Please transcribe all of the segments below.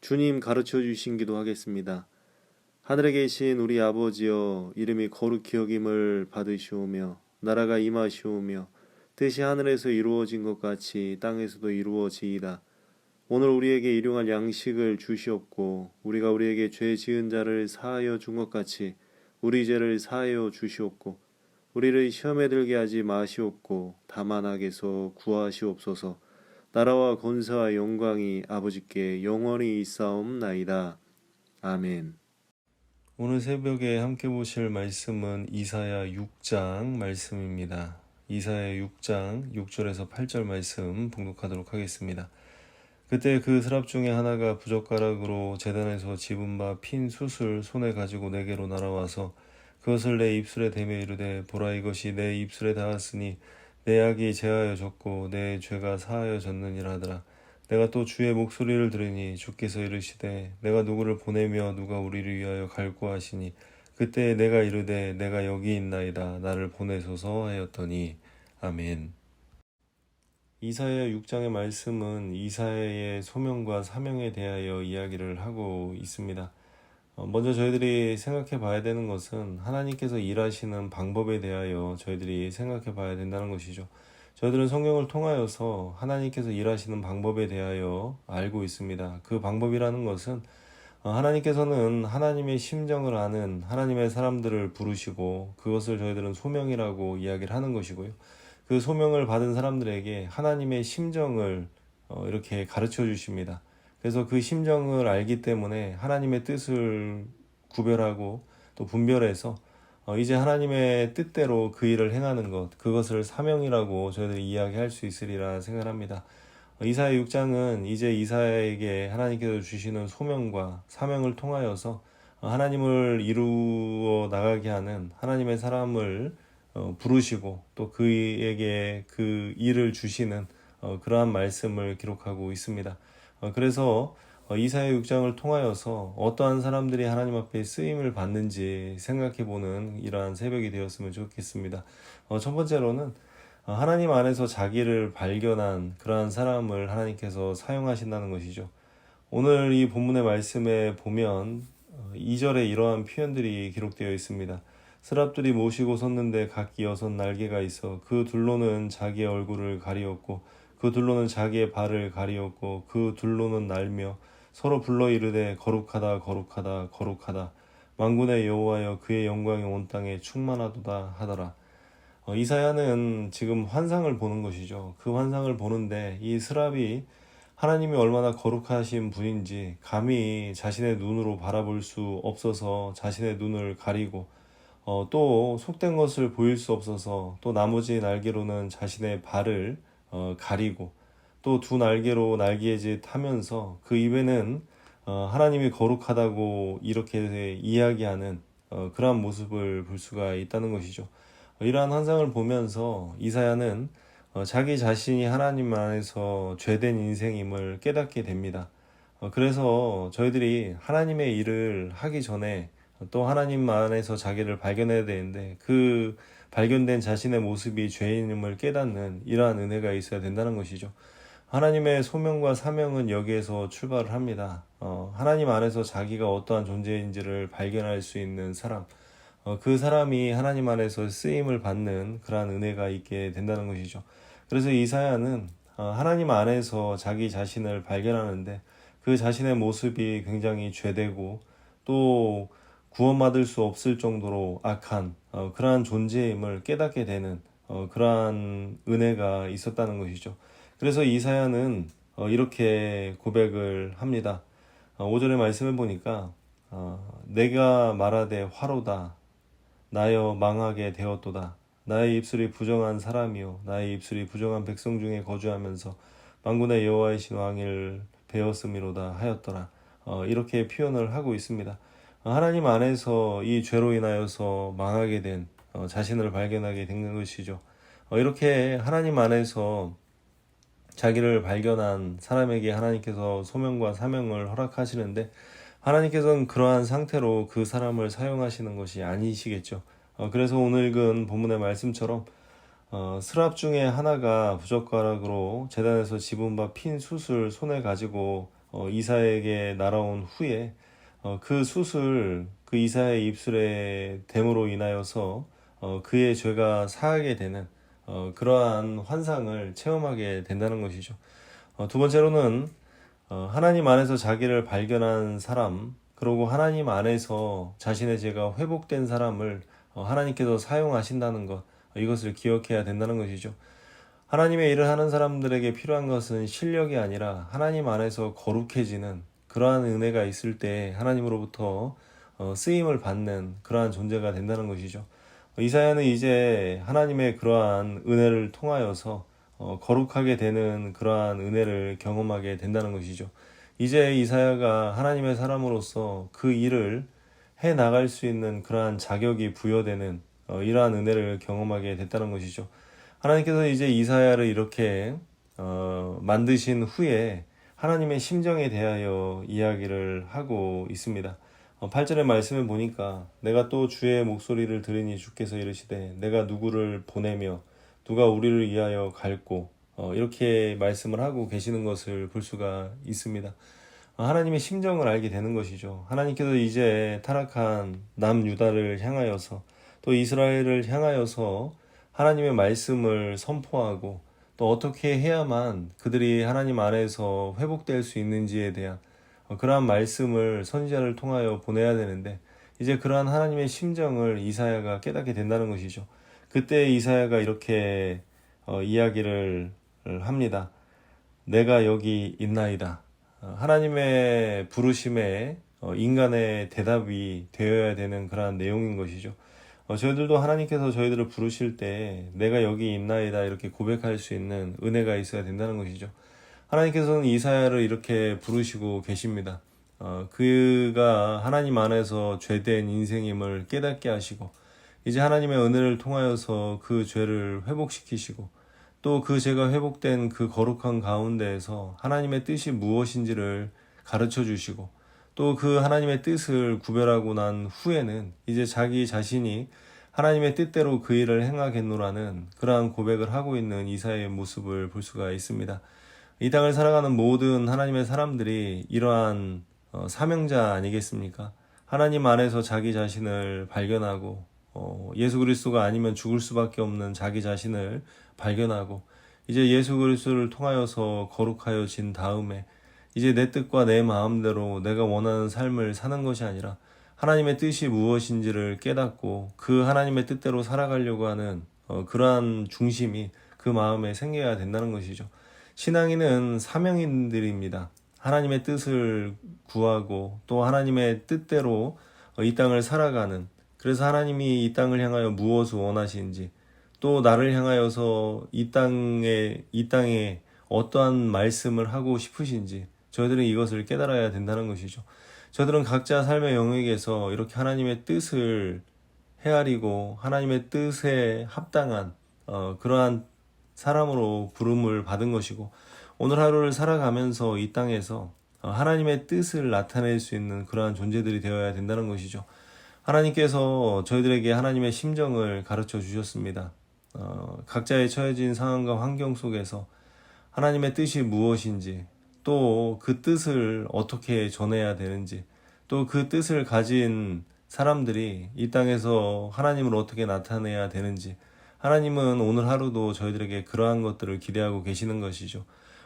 주님 가르쳐 주신 기도 하겠습니다. 하늘에 계신 우리 아버지여, 이름이 거룩히 여김을 받으시오며 나라가 임하시오며 뜻이 하늘에서 이루어진 것 같이 땅에서도 이루어지이다. 오늘 우리에게 일용할 양식을 주시옵고 우리가 우리에게 죄 지은 자를 사하여 준 것 같이 우리 죄를 사하여 주시옵고 우리를 시험에 들게 하지 마시옵고 다만 악에서 구하시옵소서. 나라와 권세와 영광이 아버지께 영원히 있사옵나이다. 아멘. 오늘 새벽에 함께 보실 말씀은 이사야 6장 말씀입니다. 이사야 6장 6절에서 8절 말씀 봉독하도록 하겠습니다. 그때 그 스랍 중에 하나가 부젓가락으로 제단에서 집은 바 핀 숯을 손에 가지고 내게로 날아와서 그것을 내 입술에 대며 이르되, 보라, 이것이 내 입술에 닿았으니 내 악이 제하여졌고 내 죄가 사하여졌느니라 하더라. 내가 또 주의 목소리를 들으니 주께서 이르시되, 내가 누구를 보내며 누가 우리를 위하여 갈고 하시니 그때 내가 이르되, 내가 여기 있나이다, 나를 보내소서 하였더니. 아멘. 이사야 6장의 말씀은 이사야의 소명과 사명에 대하여 이야기를 하고 있습니다. 먼저 저희들이 생각해 봐야 되는 것은 하나님께서 일하시는 방법에 대하여 저희들이 생각해 봐야 된다는 것이죠. 저희들은 성경을 통하여서 하나님께서 일하시는 방법에 대하여 알고 있습니다. 그 방법이라는 것은 하나님께서는 하나님의 심정을 아는 하나님의 사람들을 부르시고 그것을 저희들은 소명이라고 이야기를 하는 것이고요. 그 소명을 받은 사람들에게 하나님의 심정을 이렇게 가르쳐 주십니다. 그래서 그 심정을 알기 때문에 하나님의 뜻을 구별하고 또 분별해서 이제 하나님의 뜻대로 그 일을 행하는 것, 그것을 사명이라고 저희들이 이야기할 수 있으리라 생각합니다. 이사야 6장은 이제 이사야에게 하나님께서 주시는 소명과 사명을 통하여서 하나님을 이루어 나가게 하는 하나님의 사람을 부르시고 또 그에게 그 일을 주시는 그러한 말씀을 기록하고 있습니다. 그래서 이사야 6장을 통하여서 어떠한 사람들이 하나님 앞에 쓰임을 받는지 생각해보는 이러한 새벽이 되었으면 좋겠습니다. 첫 번째로는 하나님 안에서 자기를 발견한 그러한 사람을 하나님께서 사용하신다는 것이죠. 오늘 이 본문의 말씀에 보면 2절에 이러한 표현들이 기록되어 있습니다. 스랍들이 모시고 섰는데 각기 6 날개가 있어 그 둘로는 자기의 얼굴을 가리었고 그 둘로는 자기의 발을 가리었고 그 둘로는 날며 서로 불러 이르되, 거룩하다 거룩하다 거룩하다, 만군의 여호와여, 그의 영광이 온 땅에 충만하도다 하더라. 이사야는 지금 환상을 보는 것이죠. 그 환상을 보는데 이 스랍이 하나님이 얼마나 거룩하신 분인지 감히 자신의 눈으로 바라볼 수 없어서 자신의 눈을 가리고 또 속된 것을 보일 수 없어서 또 나머지 날개로는 자신의 발을 가리고 또 2 날개로 날개짓 하면서 그 입에는 하나님이 거룩하다고 이렇게 이야기하는 그러한 모습을 볼 수가 있다는 것이죠. 이러한 환상을 보면서 이사야는 자기 자신이 하나님 안에서 죄된 인생임을 깨닫게 됩니다. 그래서 저희들이 하나님의 일을 하기 전에 또 하나님 안에서 자기를 발견해야 되는데 그 발견된 자신의 모습이 죄인임을 깨닫는 이러한 은혜가 있어야 된다는 것이죠. 하나님의 소명과 사명은 여기에서 출발을 합니다. 하나님 안에서 자기가 어떠한 존재인지를 발견할 수 있는 사람, 그 사람이 하나님 안에서 쓰임을 받는 그러한 은혜가 있게 된다는 것이죠. 그래서 이사야는 하나님 안에서 자기 자신을 발견하는데 그 자신의 모습이 굉장히 죄되고 또 구원받을 수 없을 정도로 악한 그러한 존재임을 깨닫게 되는 그러한 은혜가 있었다는 것이죠. 그래서 이사야는 이렇게 고백을 합니다. 5절의 말씀을 보니까 내가 말하되 화로다, 나여 망하게 되었도다. 나의 입술이 부정한 사람이요 나의 입술이 부정한 백성 중에 거주하면서 만군의 여호와이신 왕을 배웠음이로다 하였더라. 이렇게 표현을 하고 있습니다. 하나님 안에서 이 죄로 인하여서 망하게 된 자신을 발견하게 된 것이죠. 이렇게 하나님 안에서 자기를 발견한 사람에게 하나님께서 소명과 사명을 허락하시는데 하나님께서는 그러한 상태로 그 사람을 사용하시는 것이 아니시겠죠. 그래서 오늘 읽은 본문의 말씀처럼 스랍 중에 하나가 부젓가락으로 제단에서 집은 바 핀 숯을 손에 가지고 이사야에게 날아온 후에 그 숯을 그 이사야의 입술에 댐으로 인하여서 그의 죄가 사하게 되는 그러한 환상을 체험하게 된다는 것이죠. 두 번째로는 하나님 안에서 자기를 발견한 사람, 그리고 하나님 안에서 자신의 죄가 회복된 사람을 하나님께서 사용하신다는 것, 이것을 기억해야 된다는 것이죠. 하나님의 일을 하는 사람들에게 필요한 것은 실력이 아니라 하나님 안에서 거룩해지는 그러한 은혜가 있을 때 하나님으로부터 쓰임을 받는 그러한 존재가 된다는 것이죠. 이사야는 이제 하나님의 그러한 은혜를 통하여서 거룩하게 되는 그러한 은혜를 경험하게 된다는 것이죠. 이제 이사야가 하나님의 사람으로서 그 일을 해 나갈 수 있는 그러한 자격이 부여되는 이러한 은혜를 경험하게 됐다는 것이죠. 하나님께서 이제 이사야를 이렇게 만드신 후에 하나님의 심정에 대하여 이야기를 하고 있습니다. 8절의 말씀을 보니까 내가 또 주의 목소리를 들으니 주께서 이르시되 내가 누구를 보내며 누가 우리를 위하여 갈고 이렇게 말씀을 하고 계시는 것을 볼 수가 있습니다. 하나님의 심정을 알게 되는 것이죠. 하나님께서 이제 타락한 남유다를 향하여서 또 이스라엘을 향하여서 하나님의 말씀을 선포하고 또 어떻게 해야만 그들이 하나님 안에서 회복될 수 있는지에 대한 그러한 말씀을 선지자를 통하여 보내야 되는데 이제 그러한 하나님의 심정을 이사야가 깨닫게 된다는 것이죠. 그때 이사야가 이렇게 이야기를 합니다. 내가 여기 있나이다. 하나님의 부르심에 인간의 대답이 되어야 되는 그러한 내용인 것이죠. 저희들도 하나님께서 저희들을 부르실 때 내가 여기 있나이다 이렇게 고백할 수 있는 은혜가 있어야 된다는 것이죠. 하나님께서는 이사야를 이렇게 부르시고 계십니다. 그가 하나님 안에서 죄된 인생임을 깨닫게 하시고 이제 하나님의 은혜를 통하여서 그 죄를 회복시키시고 또 그 죄가 회복된 그 거룩한 가운데에서 하나님의 뜻이 무엇인지를 가르쳐 주시고 또 그 하나님의 뜻을 구별하고 난 후에는 이제 자기 자신이 하나님의 뜻대로 그 일을 행하겠노라는 그러한 고백을 하고 있는 이사야의 모습을 볼 수가 있습니다. 이 땅을 살아가는 모든 하나님의 사람들이 이러한 사명자 아니겠습니까? 하나님 안에서 자기 자신을 발견하고 예수 그리스도가 아니면 죽을 수밖에 없는 자기 자신을 발견하고 이제 예수 그리스도를 통하여서 거룩하여진 다음에 이제 내 뜻과 내 마음대로 내가 원하는 삶을 사는 것이 아니라 하나님의 뜻이 무엇인지를 깨닫고 그 하나님의 뜻대로 살아가려고 하는 그러한 중심이 그 마음에 생겨야 된다는 것이죠. 신앙인은 사명인들입니다. 하나님의 뜻을 구하고 또 하나님의 뜻대로 이 땅을 살아가는, 그래서 하나님이 이 땅을 향하여 무엇을 원하시는지 또 나를 향하여서 이 땅에 어떠한 말씀을 하고 싶으신지 저희들은 이것을 깨달아야 된다는 것이죠. 저들은 각자 삶의 영역에서 이렇게 하나님의 뜻을 헤아리고 하나님의 뜻에 합당한 그러한 사람으로 부름을 받은 것이고 오늘 하루를 살아가면서 이 땅에서 하나님의 뜻을 나타낼 수 있는 그러한 존재들이 되어야 된다는 것이죠. 하나님께서 저희들에게 하나님의 심정을 가르쳐 주셨습니다. 각자의 처해진 상황과 환경 속에서 하나님의 뜻이 무엇인지 또 그 뜻을 어떻게 전해야 되는지 또 그 뜻을 가진 사람들이 이 땅에서 하나님을 어떻게 나타내야 되는지 하나님은 오늘 하루도 저희들에게 그러한 것들을 기대하고 계시는 것이죠.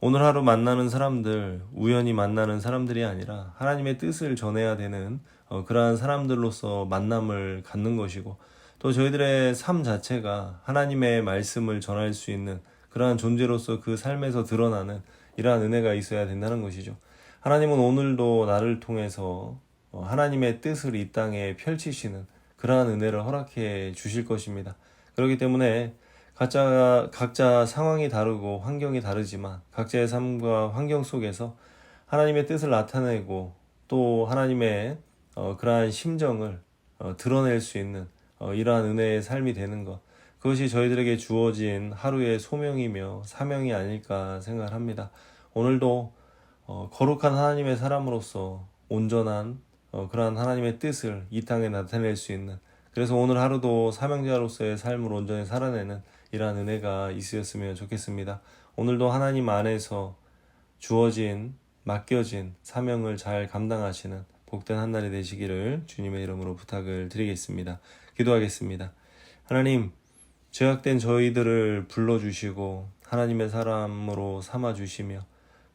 오늘 하루 만나는 사람들, 우연히 만나는 사람들이 아니라 하나님의 뜻을 전해야 되는 그러한 사람들로서 만남을 갖는 것이고 또 저희들의 삶 자체가 하나님의 말씀을 전할 수 있는 그러한 존재로서 그 삶에서 드러나는 이러한 은혜가 있어야 된다는 것이죠. 하나님은 오늘도 나를 통해서 하나님의 뜻을 이 땅에 펼치시는 그러한 은혜를 허락해 주실 것입니다. 그렇기 때문에 각자 상황이 다르고 환경이 다르지만 각자의 삶과 환경 속에서 하나님의 뜻을 나타내고 또 하나님의 그러한 심정을 드러낼 수 있는 이러한 은혜의 삶이 되는 것, 그것이 저희들에게 주어진 하루의 소명이며 사명이 아닐까 생각을 합니다. 오늘도 거룩한 하나님의 사람으로서 온전한 그러한 하나님의 뜻을 이 땅에 나타낼 수 있는, 그래서 오늘 하루도 사명자로서의 삶을 온전히 살아내는 이러한 은혜가 있으셨으면 좋겠습니다. 오늘도 하나님 안에서 주어진 맡겨진 사명을 잘 감당하시는 복된 한 날이 되시기를 주님의 이름으로 부탁을 드리겠습니다. 기도하겠습니다. 하나님, 죄악된 저희들을 불러주시고 하나님의 사람으로 삼아주시며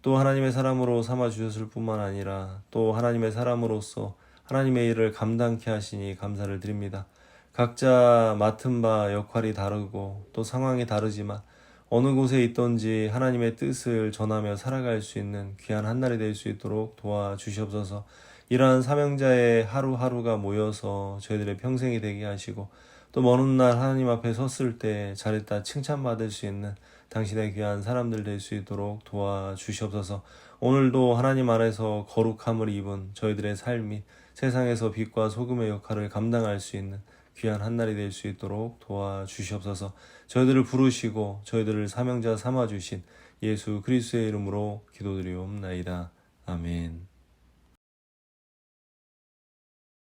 또 하나님의 사람으로 삼아주셨을 뿐만 아니라 또 하나님의 사람으로서 하나님의 일을 감당케 하시니 감사를 드립니다. 각자 맡은 바 역할이 다르고 또 상황이 다르지만 어느 곳에 있던지 하나님의 뜻을 전하며 살아갈 수 있는 귀한 한 날이 될 수 있도록 도와주시옵소서. 이러한 사명자의 하루하루가 모여서 저희들의 평생이 되게 하시고 또 먼 훗날 하나님 앞에 섰을 때 잘했다 칭찬받을 수 있는 당신의 귀한 사람들 될 수 있도록 도와주시옵소서. 오늘도 하나님 안에서 거룩함을 입은 저희들의 삶이 세상에서 빛과 소금의 역할을 감당할 수 있는 귀한 한 날이 될 수 있도록 도와주시옵소서. 저희들을 부르시고 저희들을 사명자 삼아주신 예수 그리스도의 이름으로 기도드리옵나이다. 아멘.